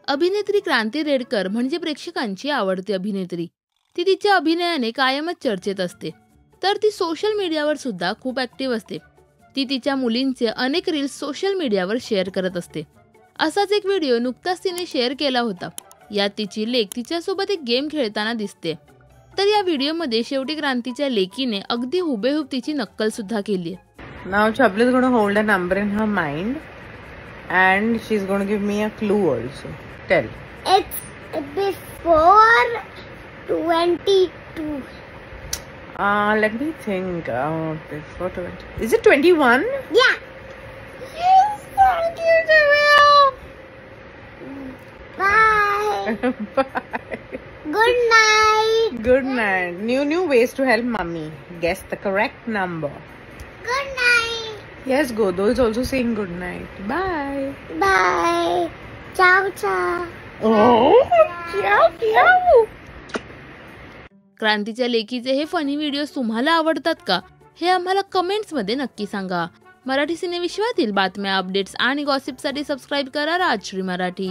अभिनेत्री क्रांती रेडकर म्हणजे प्रेक्षकांची आवडती अभिनेत्री. ती तिच्या अभिनयाने कायमच चर्चेत असते. तर ती सोशल मीडियावर सुद्धा खूप ॲक्टिव्ह असते. ती तिच्या मुलींचे अनेक रील्स सोशल मीडियावर शेअर करत असते. असाच एक व्हिडिओ नुकताच तिने शेअर केला होता. यात तिची लेक तिच्यासोबत एक गेम खेळताना दिसते. तर या व्हिडिओमध्ये शेवटी क्रांतीच्या लेकीने अगदी हुबेहूब तिची नक्कल सुद्धा केली आहे. Now Chabli is going to hold a number in her mind and she's going to give me a clue also. Tell. It's before 22. Let me think. Before 20. Is it 21? Yeah. Yes, thank you, Jamil. Bye. Bye. Good night. Good night. New ways to help mommy guess the correct number. Good night. Yes, Godo is also saying good night. Bye. Bye. Ciao, ciao. Oh, ciao, ciao. क्रांतीच्या लेकीचे हे funny videos तुम्हाला आवडतात का? हे आम्हाला कमेंट्समध्ये नक्की सांगा. मराठी सिनेविश्वातील बातम्या, updates आणि गॉसिपसाठी सबस्क्राईब करा राजश्री मराठी.